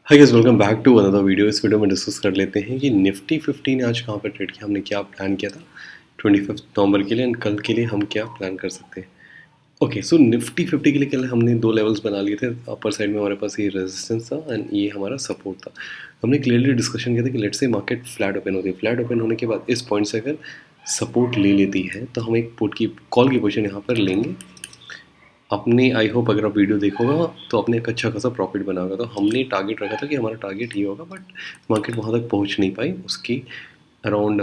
Hi guys, welcome back to another video. इस video में discuss कर लेते हैं कि निफ्टी 50 ने आज कहाँ पर ट्रेड किया, हमने क्या प्लान किया था 25 नवंबर के लिए एंड कल के लिए हम क्या प्लान कर सकते हैं। ओके, सो निफ्टी 50 के लिए कल हमने दो लेवल्स बना लिए थे। अपर साइड में हमारे पास ये रेजिस्टेंस था एंड ये हमारा सपोर्ट था। हमने क्लियरली डिस्कशन किया था कि let's say market flat open होती है, फ्लैट ओपन होने के बाद इस पॉइंट से अगर सपोर्ट ले लेती है तो हम एक पुट की कॉल की पोजीशन यहाँ पर लेंगे। अपने आई होप अगर आप वीडियो देखोगा तो अपने एक अच्छा खासा प्रॉफिट बनाओगा। तो हमने टारगेट रखा था कि हमारा टारगेट ये होगा, बट मार्केट वहाँ तक पहुँच नहीं पाई। उसकी अराउंड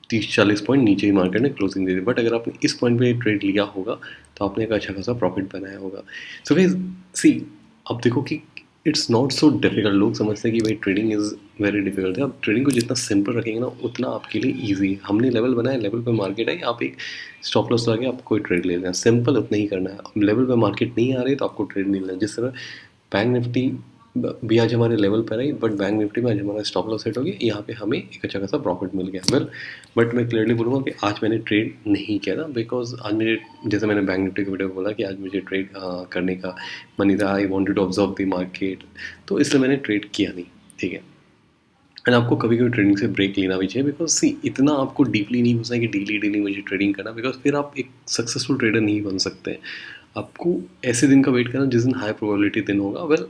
30-40 पॉइंट नीचे ही मार्केट ने क्लोजिंग दे दी। बट अगर आपने इस पॉइंट पे ट्रेड लिया होगा तो आपने एक अच्छा खासा प्रॉफिट बनाया होगा। सो गाइस, सी, अब देखो कि इट्स नॉट सो डिफिकल्ट। लोग समझते हैं कि भाई ट्रेडिंग इज़ वेरी डिफिकल्ट है। आप ट्रेडिंग को जितना सिंपल रखेंगे ना उतना आपके लिए ईजी है। हमने लेवल बनाया, लेवल पे मार्केट आई, आप एक स्टॉप लॉस लगा के आप कोई ट्रेड ले लेना, सिंपल उतना ही करना है। अब लेवल पे मार्केट नहीं आ रही तो आपको ट्रेड नहीं लेना। जिस तरह बैंक निफ्टी भी आज हमारे लेवल पर आई, बट बैंक निफ्टी में आज हमारा स्टॉप लॉस सेट हो गया, यहाँ पे हमें एक अच्छा खासा प्रॉफिट मिल गया। वेल, बट मैं क्लियरली बोलूँगा कि आज मैंने ट्रेड नहीं किया था, बिकॉज आज मुझे, जैसे मैंने बैंक निफ्टी के वीडियो में बोला कि आज मुझे ट्रेड करने का मन नहीं था। I wanted to observe the market, तो इसलिए मैंने ट्रेड किया नहीं। ठीक है, एंड आपको कभी कभी ट्रेडिंग से ब्रेक लेना भी चाहिए, बिकॉज सी, इतना आपको डीपली नहीं घुसना है कि डेली डेली मुझे ट्रेडिंग करना, बिकॉज फिर आप एक सक्सेसफुल ट्रेडर नहीं बन सकते। आपको ऐसे दिन का वेट करना जिस दिन हाई प्रोबेबिलिटी दिन होगा। वेल,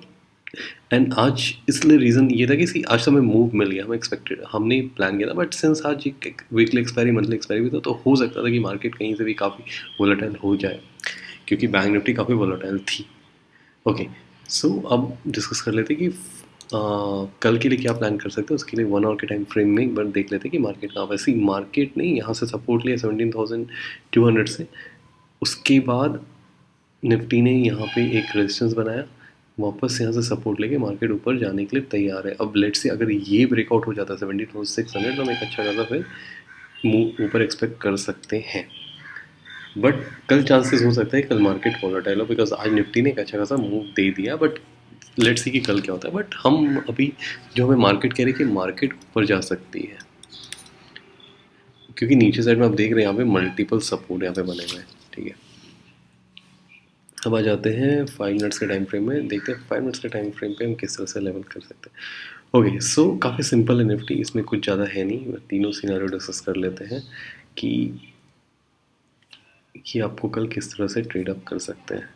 एंड आज इसलिए रीज़न ये था कि सी, आज तो हमें मूव मिल गया, हम एक्सपेक्टेड, हमने प्लान किया था, बट सिंस आज एक वीकली एक्सपायरी, मंथली एक्सपायरी भी था, तो हो सकता था कि मार्केट कहीं से भी काफ़ी वोलेटाइल हो जाए, क्योंकि बैंक निफ्टी काफ़ी वोलेटाइल थी। ओके, सो अब डिस्कस कर लेते कि कल के लिए क्या प्लान कर सकते हैं। उसके लिए 1 आवर के टाइम फ्रेम में एक बार देख लेते हैं कि मार्केट कहाँ पर। सी, मार्केट ने यहाँ से सपोर्ट लिया 17,200 से। उसके बाद निफ्टी ने यहाँ पे एक रेजिस्टेंस बनाया, वापस यहाँ से सपोर्ट लेके मार्केट ऊपर जाने के लिए तैयार है। अब लेट्स से अगर ये ब्रेकआउट हो जाता है 17,600 तो हम एक अच्छा खासा फिर मूव ऊपर एक्सपेक्ट कर सकते हैं। बट कल चांसेस हो सकता है कल मार्केट वोलेटाइल हो, बिकॉज आज निफ्टी ने एक अच्छा खासा मूव दे दिया। बट लेट्स सी कि कल क्या होता है। बट हम अभी जो हमें मार्केट कह रही है कि मार्केट ऊपर जा सकती है, क्योंकि नीचे साइड में आप देख रहे हैं यहाँ पे मल्टीपल सपोर्ट यहाँ पे बने हुए हैं। ठीक है, अब आ जाते हैं 5 मिनट्स के टाइम फ्रेम में, देखते हैं 5 मिनट्स के टाइम फ्रेम पे हम किस तरह से लेवल कर सकते हैं। ओके, सो काफ़ी सिंपल है निफ्टी, इसमें कुछ ज़्यादा है नहीं। तीनों सिनेरियो डिस्कस कर लेते हैं कि आपको कल किस तरह से ट्रेड अप कर सकते हैं।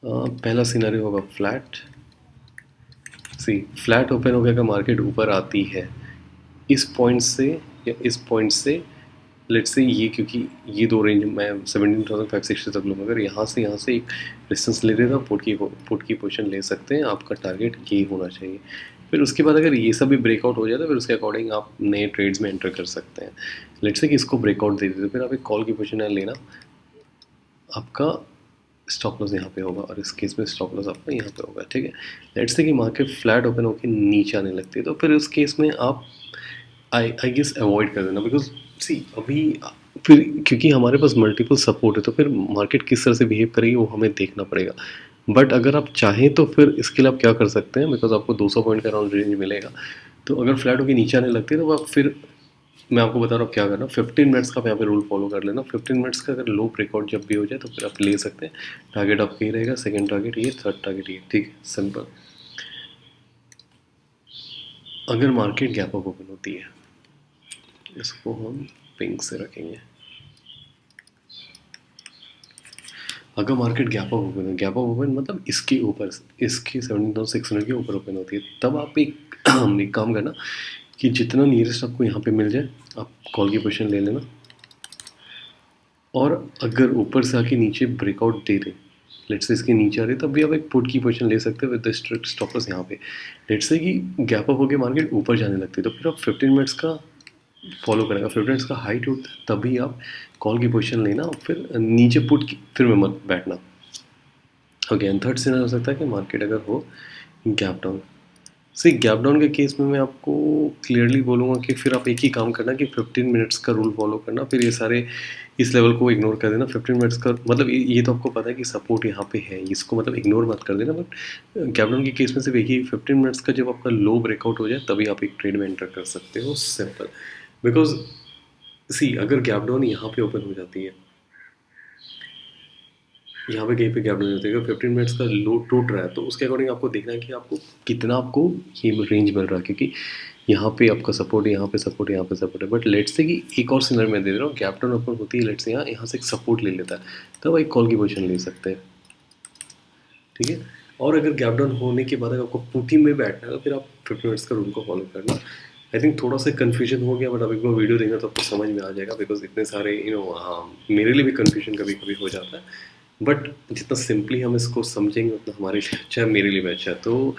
पहला सिनेरियो होगा फ्लैट। सी, फ्लैट ओपन हो गया का मार्केट ऊपर आती है इस पॉइंट से या इस पॉइंट से, लेट्स से ये, क्योंकि ये दो रेंज मैं 17,560 तक लूँगा। अगर यहाँ से एक डिस्टेंस ले रहे तो पुट की पोजीशन ले सकते हैं। आपका टारगेट ये होना चाहिए। फिर उसके बाद अगर ये सब भी ब्रेकआउट हो जाए तो फिर उसके अकॉर्डिंग आप नए ट्रेड्स में एंटर कर सकते हैं। लेट्स से कि इसको ब्रेकआउट दे देते तो फिर आप एक कॉल की पोजीशन लेना, आपका स्टॉप लॉस यहाँ पे होगा, और इस केस में स्टॉप लॉस आपका यहाँ पे होगा। ठीक है, लेट्स से कि मार्केट फ्लैट ओपन होकर नीचे आने लगती है तो फिर उस केस में आप आई गेस अवॉइड कर देना, बिकॉज सी, अभी फिर क्योंकि हमारे पास मल्टीपल सपोर्ट है तो फिर मार्केट किस तरह से बिहेव करेगी वो हमें देखना पड़ेगा। बट अगर आप चाहें तो फिर इसके लिए आप क्या कर सकते हैं, बिकॉज आपको 200 पॉइंट का अराउंड रेंज मिलेगा। तो अगर फ्लैट होकर नीचे आने लगती है तो आप फिर, मैं आपको बता रहा हूँ क्या करना। 15 मिनट्स का यहाँ पे रूल फॉलो कर लेना। 15 मिनट्स का अगर लो ब्रेकआउट जब भी हो जाए तो फिर आप ले सकते हैं। टारगेट आपका ही रहेगा, सेकंड टारगेट ये, थर्ड टारगेट ये। ठीक है, सिंपल। अगर मार्केट गैप अप ओपन होती है, इसको हम पिंक से रखेंगे। अगर मार्केट गैप अप ओपन है, गैप अप ओपन मतलब इसके ऊपर, इसके 17,600 के ऊपर ओपन होती है, तब आप एक एक काम करना कि जितना नियरेस्ट आपको यहाँ पे मिल जाए आप कॉल की पोजीशन ले लेना। और अगर ऊपर से आके नीचे breakout they they, let's say इसके नीचे आ रही, तब भी आप एक पुट की पोजीशन ले सकते हो with the strict stop loss यहाँ पे। लेट्स से कि गैप अप होकर मार्केट ऊपर जाने लगती है तो फिर आप 15 मिनट्स का फॉलो करेगा। 15 मिनट्स का हाइट उठ, तभी आप कॉल की पोजीशन लेना, फिर नीचे पुट की फिर में मत बैठना। ओके, एंड थर्ड सीन हो सकता है कि मार्केट अगर हो गैप डाउन। सी, गैप डाउन के केस में मैं आपको क्लियरली बोलूँगा कि फिर आप एक ही काम करना कि 15 मिनट्स का रूल फॉलो करना। फिर ये सारे इस लेवल को इग्नोर कर देना। 15 मिनट्स का मतलब ये तो आपको पता है कि सपोर्ट यहाँ पे है, इसको मतलब इग्नोर मत कर देना। बट गैप डाउन के केस में सिर्फ एक ही 15 मिनट्स का, जब आपका लो ब्रेकआउट हो जाए तभी आप एक ट्रेड में एंटर कर सकते हो, सिंपल। बिकॉज सी, अगर गैप डाउन यहाँ पे ओपन हो जाती है यहाँ पे कहीं पे गैप नहीं होता है। 15 मिनट्स का लो टूट रहा है तो उसके अकॉर्डिंग आपको देखना है कि आपको कितना आपको ये रेंज मिल रहा है, क्योंकि यहाँ पे आपका सपोर्ट है, यहाँ पे सपोर्ट है, यहाँ पे सपोर्ट है। बट लेट्स से कि एक और सिनर मैं दे रहा हूँ, गैप डाउन अपन होती है, लेट्स से यहाँ से एक सपोर्ट ले लेता है, तब एक कॉल की पोजीशन ले सकते हैं, ठीक है। और अगर गैप डाउन होने के बाद अगर आपको पुटी में बैठना है तो फिर आप 15 मिनट्स का रूल को फॉलो करना। आई थिंक थोड़ा सा कन्फ्यूजन हो गया, बट अब एक बार वीडियो देखना तो आपको समझ में आ जाएगा, बिकॉज इतने सारे हाँ मेरे लिए भी कन्फ्यूजन कभी कभी हो जाता है, बट जितना सिंपली हम इसको समझेंगे उतना हमारे लिए अच्छा है, मेरे लिए भी अच्छा है। तो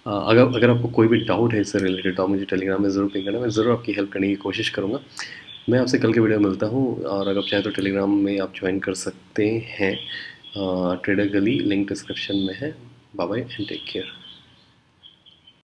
अगर अगर आपको कोई भी डाउट है इससे रिलेटेड तो आप मुझे टेलीग्राम में ज़रूर पिंग करना, मैं ज़रूर आपकी हेल्प करने की कोशिश करूँगा। मैं आपसे कल के वीडियो में मिलता हूँ, और अगर आप चाहें तो टेलीग्राम में आप ज्वाइन कर सकते हैं, ट्रेडर गली लिंक डिस्क्रिप्शन में है। Bye bye and take care.